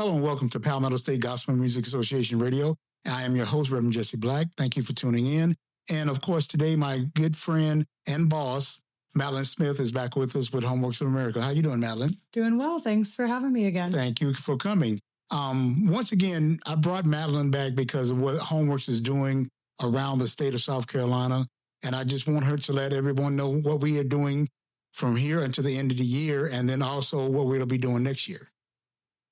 Hello and welcome to Palmetto State Gospel Music Association Radio. I am your host, Reverend Jesse Black. Thank you for tuning in. And of course, today, my good friend and boss, Madeline Smith, is back with us with Homeworks of America. How you doing, Madeline? Doing well. Thanks for having me again. Thank you for coming. Once again, I brought Madeline back because of what Homeworks is doing around the state of South Carolina. And I just want her to let everyone know what we are doing from here until the end of the year, and then also what we'll be doing next year.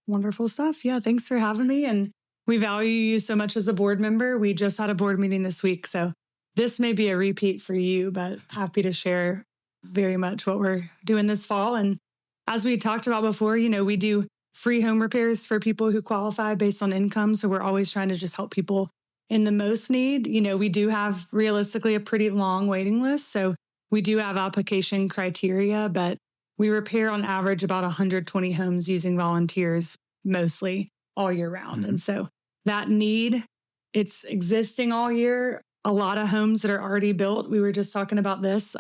Wonderful stuff. Yeah, thanks for having me. And we value you so much as a board member. We just had a board meeting this week, so this may be a repeat for you, but happy to share very much what we're doing this fall. And as we talked about before, we do free home repairs for people who qualify based on income. So we're always trying to just help people in the most need. We do have realistically a pretty long waiting list. So we do have application criteria, but we repair on average about 120 homes using volunteers, mostly all year round. And so that need, it's existing all year. A lot of homes that are already built, we were just talking about this,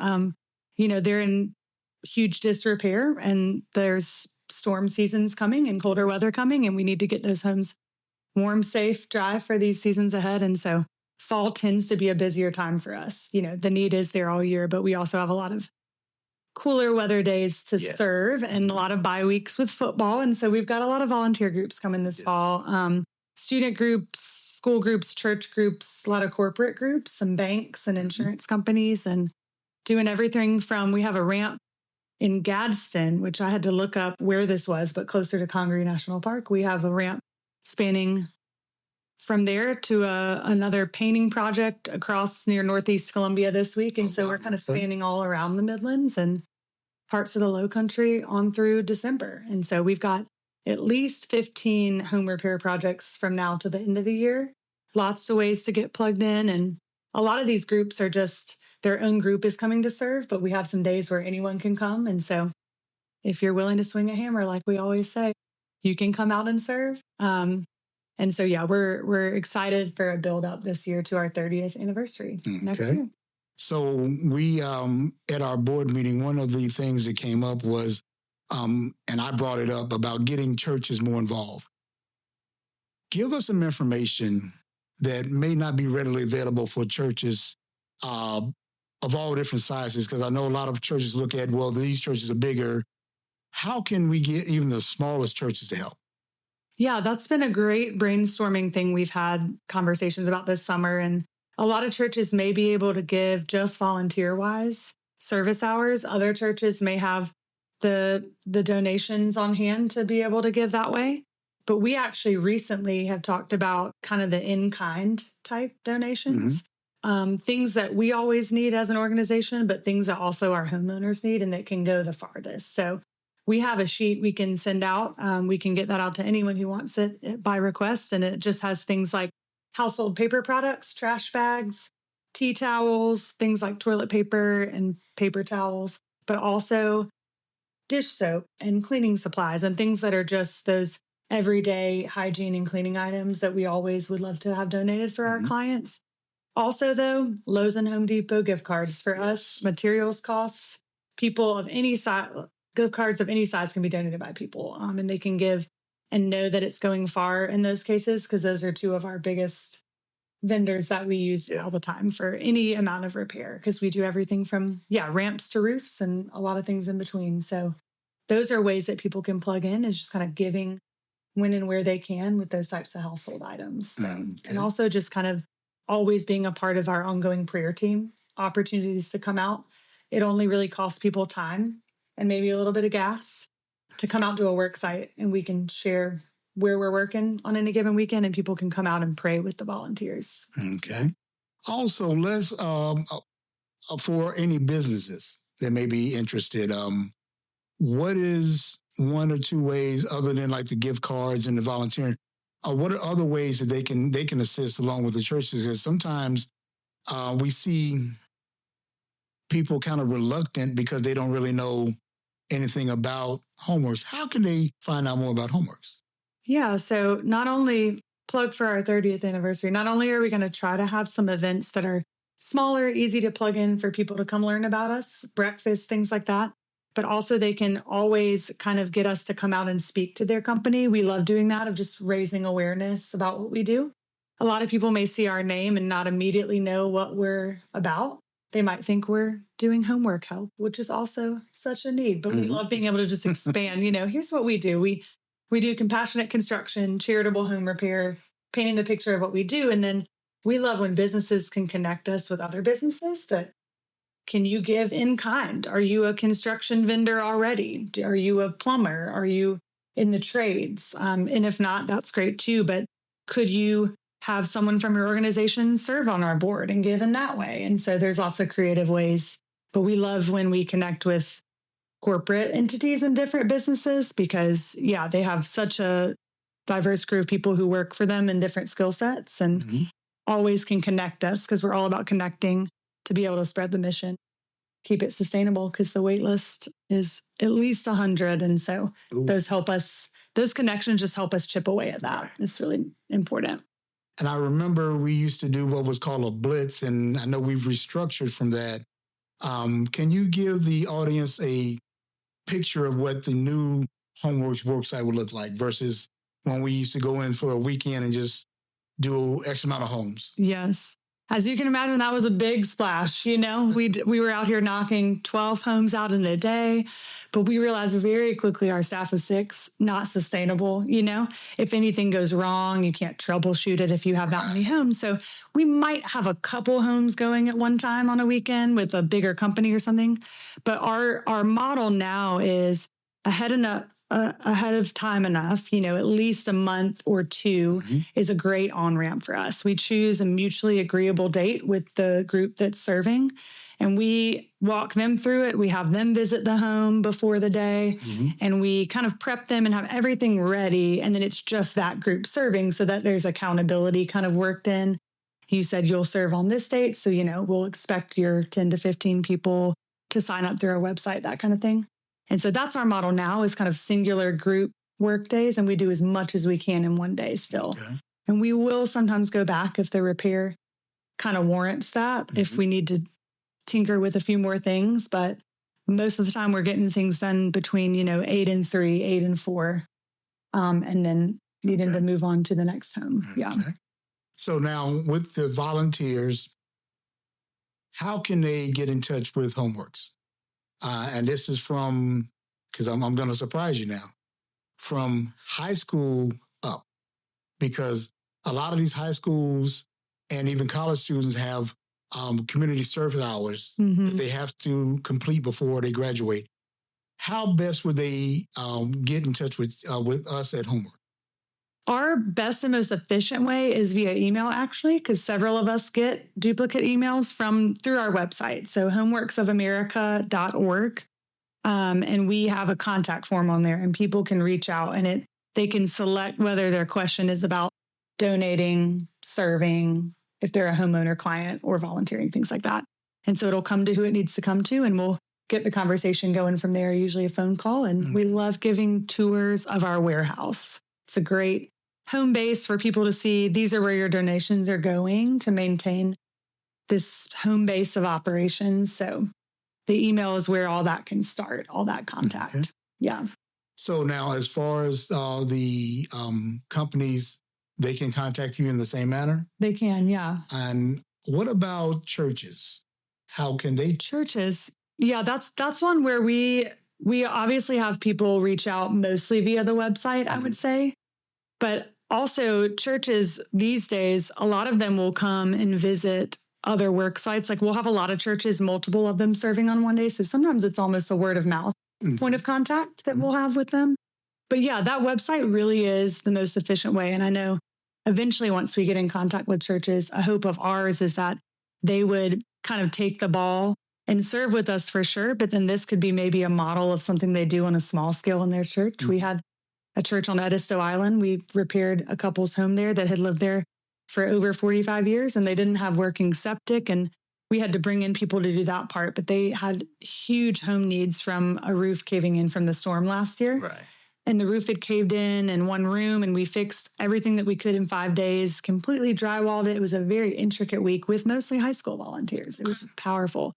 they're in huge disrepair, and there's storm seasons coming and colder weather coming, and we need to get those homes warm, safe, dry for these seasons ahead. And so fall tends to be a busier time for us. The need is there all year, but we also have a lot of cooler weather days to serve and a lot of bye weeks with football. And so we've got a lot of volunteer groups coming this fall, student groups, school groups, church groups, a lot of corporate groups, some banks and insurance companies, and doing everything from, we have a ramp in Gadsden, which I had to look up where this was, but closer to Congaree National Park. We have a ramp spanning from there to another painting project across near Northeast Columbia this week. And so we're kind of spanning all around the Midlands and parts of the Low Country on through December. And so we've got at least 15 home repair projects from now to the end of the year. Lots of ways to get plugged in. And a lot of these groups are just, their own group is coming to serve, but we have some days where anyone can come. And so if you're willing to swing a hammer, like we always say, you can come out and serve. And so, we're excited for a build up this year to our 30th anniversary next year. So we, at our board meeting, one of the things that came up was, and I brought it up, about getting churches more involved. Give us some information that may not be readily available for churches of all different sizes, because I know a lot of churches look at, well, these churches are bigger. How can we get even the smallest churches to help? Yeah, that's been a great brainstorming thing we've had conversations about this summer. And a lot of churches may be able to give just volunteer-wise service hours. Other churches may have the donations on hand to be able to give that way. But we actually recently have talked about kind of the in-kind type donations, things that we always need as an organization, but things that also our homeowners need and that can go the farthest. So we have a sheet we can send out. We can get that out to anyone who wants it by request. And it just has things like household paper products, trash bags, tea towels, things like toilet paper and paper towels, but also dish soap and cleaning supplies and things that are just those everyday hygiene and cleaning items that we always would love to have donated for our clients. Also, though, Lowe's and Home Depot gift cards for us, materials costs, people of any size. Gift cards of any size can be donated by people, and they can give and know that it's going far in those cases, because those are two of our biggest vendors that we use all the time for any amount of repair, because we do everything from, ramps to roofs and a lot of things in between. So those are ways that people can plug in, is just kind of giving when and where they can with those types of household items. And also just kind of always being a part of our ongoing prayer team, opportunities to come out. It only really costs people time and maybe a little bit of gas to come out to a work site, and we can share where we're working on any given weekend, and people can come out and pray with the volunteers. Okay. Also, let's, for any businesses that may be interested, what is one or two ways, other than like the gift cards and the volunteering, what are other ways that they can assist along with the churches? Because sometimes we see people kind of reluctant because they don't really know anything about Homeworks. How can they find out more about Homeworks? Yeah, so not only plug for our 30th anniversary, not only are we going to try to have some events that are smaller, easy to plug in for people to come learn about us, breakfast, things like that, but also they can always kind of get us to come out and speak to their company. We love doing that, of just raising awareness about what we do. A lot of people may see our name and not immediately know what we're about. They might think we're doing homework help, which is also such a need, but we love being able to just expand, here's what we do. We do compassionate construction, charitable home repair, painting the picture of what we do. And then we love when businesses can connect us with other businesses that can you give in kind? Are you a construction vendor already? Are you a plumber? Are you in the trades? And if not, that's great too. But could you have someone from your organization serve on our board and give in that way? And so there's lots of creative ways. But we love when we connect with corporate entities and different businesses because, they have such a diverse crew of people who work for them in different skill sets and always can connect us because we're all about connecting to be able to spread the mission, keep it sustainable because the wait list is at least 100. And so those connections just help us chip away at that. Right. It's really important. And I remember we used to do what was called a blitz, and I know we've restructured from that. Can you give the audience a picture of what the new Homeworks worksite would look like versus when we used to go in for a weekend and just do X amount of homes? Yes. As you can imagine, that was a big splash. We were out here knocking 12 homes out in a day, but we realized very quickly our staff of 6, not sustainable. If anything goes wrong, you can't troubleshoot it if you have that many homes. So we might have a couple homes going at one time on a weekend with a bigger company or something. But our model now is ahead of time enough, at least a month or two is a great on-ramp for us. We choose a mutually agreeable date with the group that's serving, and we walk them through it. We have them visit the home before the day, and we kind of prep them and have everything ready, and then it's just that group serving so that there's accountability kind of worked in. You said you'll serve on this date, so, we'll expect your 10 to 15 people to sign up through our website, that kind of thing. And so that's our model now is kind of singular group work days, and we do as much as we can in one day still. Okay. And we will sometimes go back if the repair kind of warrants that, if we need to tinker with a few more things. But most of the time we're getting things done between, 8 and 3, 8 and 4, and then needing to move on to the next home. Okay. Yeah. So now with the volunteers, how can they get in touch with Homeworks? And this is from, because I'm going to surprise you now, from high school up, because a lot of these high schools and even college students have community service hours that they have to complete before they graduate. How best would they get in touch with us at Homework? Our best and most efficient way is via email, actually, because several of us get duplicate emails through our website. So homeworksofamerica.org. And we have a contact form on there, and people can reach out, and they can select whether their question is about donating, serving, if they're a homeowner client, or volunteering, things like that. And so it'll come to who it needs to come to, and we'll get the conversation going from there, usually a phone call. And we love giving tours of our warehouse. It's a great home base for people to see. These are where your donations are going to maintain this home base of operations. So the email is where all that can start, all that contact. Okay. Yeah. So now as far as the companies, they can contact you in the same manner? They can, yeah. And what about churches? How can they? Churches. Yeah, that's one where we obviously have people reach out mostly via the website, I would say. But also churches these days, a lot of them will come and visit other work sites. Like we'll have a lot of churches, multiple of them serving on one day. So sometimes it's almost a word of mouth point of contact that we'll have with them. But yeah, that website really is the most efficient way. And I know eventually once we get in contact with churches, a hope of ours is that they would kind of take the ball and serve with us for sure. But then this could be maybe a model of something they do on a small scale in their church. We had a church on Edisto Island. We repaired a couple's home there that had lived there for over 45 years, and they didn't have working septic. And we had to bring in people to do that part. But they had huge home needs from a roof caving in from the storm last year. Right. And the roof had caved in one room, and we fixed everything that we could in 5 days, completely drywalled it. It was a very intricate week with mostly high school volunteers. It was powerful.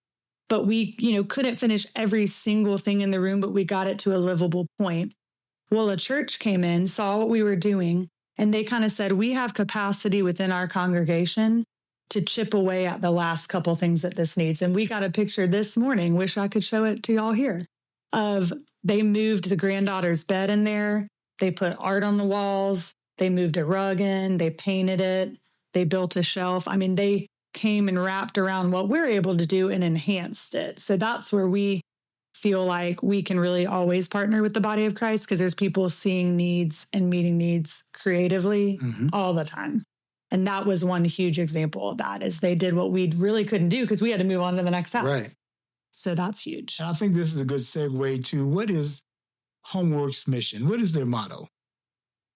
but we, couldn't finish every single thing in the room, but we got it to a livable point. Well, a church came in, saw what we were doing, and they kind of said, we have capacity within our congregation to chip away at the last couple things that this needs. And we got a picture this morning, wish I could show it to y'all here, of they moved the granddaughter's bed in there. They put art on the walls. They moved a rug in. They painted it. They built a shelf. I mean, they came and wrapped around what we're able to do and enhanced it. So that's where we feel like we can really always partner with the body of Christ, because there's people seeing needs and meeting needs creatively all the time. And that was one huge example of that, is they did what we really couldn't do because we had to move on to the next house. Right. So that's huge. And I think this is a good segue to what is Homeworks' mission? What is their motto?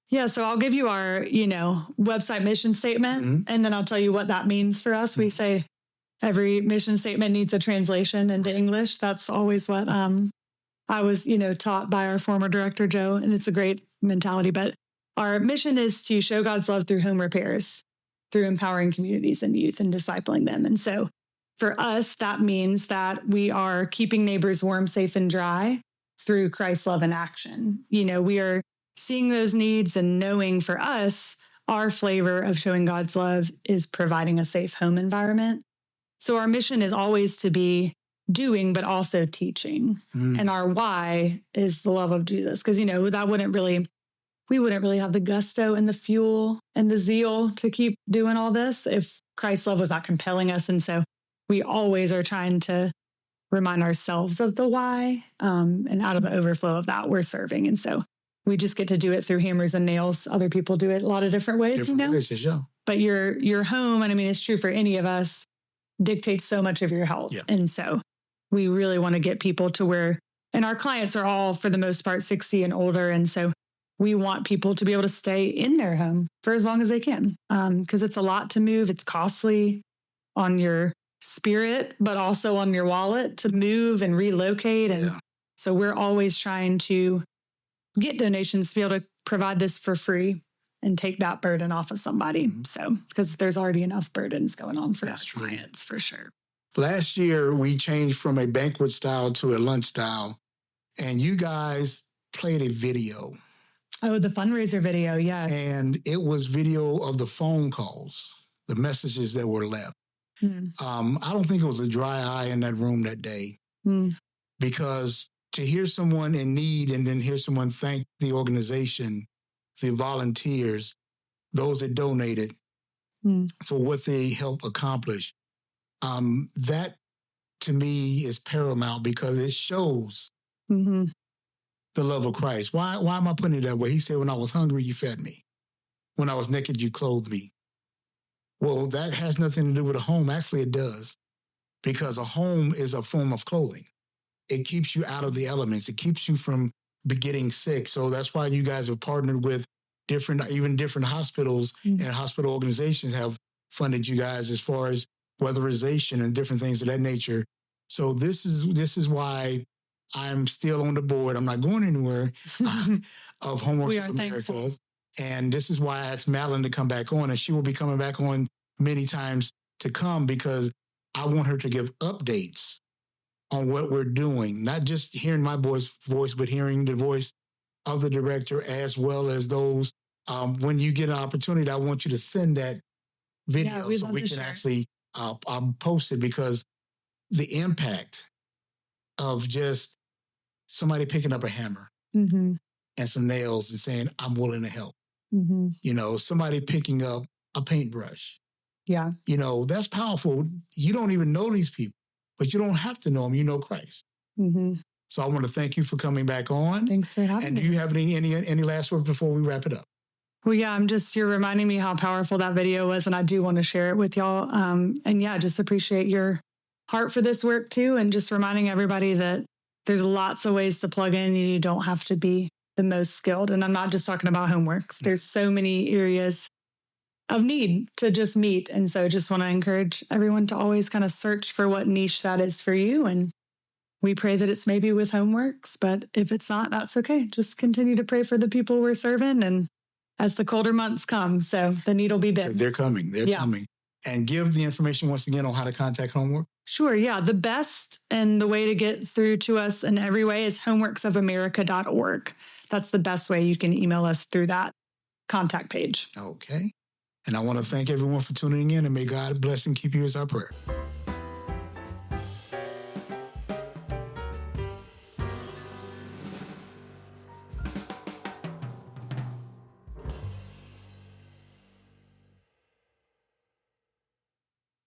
Yeah, so I'll give you our, website mission statement, and then I'll tell you what that means for us. We say every mission statement needs a translation into English. That's always what I was, taught by our former director, Joe, and it's a great mentality. But our mission is to show God's love through home repairs, through empowering communities and youth and discipling them. And so for us, that means that we are keeping neighbors warm, safe, and dry through Christ's love in action. We are seeing those needs and knowing for us, our flavor of showing God's love is providing a safe home environment. So our mission is always to be doing, but also teaching. And our why is the love of Jesus. Because, we wouldn't really have the gusto and the fuel and the zeal to keep doing all this if Christ's love was not compelling us. And so we always are trying to remind ourselves of the why. And out of the overflow of that, we're serving. And so we just get to do it through hammers and nails. Other people do it a lot of different ways, But your home, and I mean, it's true for any of us, dictates so much of your health. Yeah. And so we really want to get people to where, and our clients are all, for the most part, 60 and older. And so we want people to be able to stay in their home for as long as they can, because it's a lot to move. It's costly on your spirit, but also on your wallet to move and relocate. And so we're always trying to get donations to be able to provide this for free and take that burden off of somebody. So, because there's already enough burdens going on for our clients, for sure. Last year, we changed from a banquet style to a lunch style, and you guys played a video. Oh, the fundraiser video, yeah. And it was video of the phone calls, the messages that were left. I don't think it was a dry eye in that room that day, because to hear someone in need and then hear someone thank the organization, the volunteers, those that donated for what they helped accomplish, that to me is paramount, because it shows the love of Christ. Why am I putting it that way? He said, when I was hungry, you fed me. When I was naked, you clothed me. Well, that has nothing to do with a home. Actually, it does, because a home is a form of clothing. It keeps you out of the elements. It keeps you from getting sick. So that's why you guys have partnered with different hospitals, and hospital organizations have funded you guys as far as weatherization and different things of that nature. So this is why I'm still on the board. I'm not going anywhere of Homeworks of America. Thankful. And this is why I asked Madeline to come back on, and she will be coming back on many times to come, because I want her to give updates on what we're doing, not just hearing my voice, but hearing the voice of the director, as well as those. When you get an opportunity, I want you to send that video so we can actually post it, because the impact of just somebody picking up a hammer and some nails and saying, I'm willing to help. Somebody picking up a paintbrush. Yeah. That's powerful. You don't even know these people, but you don't have to know them. You know Christ. So I want to thank you for coming back on. Thanks for having me. And do you have any last words before we wrap it up? Well, yeah, you're reminding me how powerful that video was, and I do want to share it with y'all. And yeah, just appreciate your heart for this work too, and just reminding everybody that there's lots of ways to plug in, and you don't have to be the most skilled. And I'm not just talking about Homeworks. There's so many areas of need to just meet. And so I just want to encourage everyone to always kind of search for what niche that is for you. And we pray that it's maybe with Homeworks, but if it's not, that's okay. Just continue to pray for the people we're serving, and as the colder months come, so the need will be big. They're coming. They're coming. And give the information once again on how to contact Homework. Sure. Yeah. The best and the way to get through to us in every way is homeworksofamerica.org. That's the best way. You can email us through that contact page. Okay. And I want to thank everyone for tuning in, and may God bless and keep you as our prayer.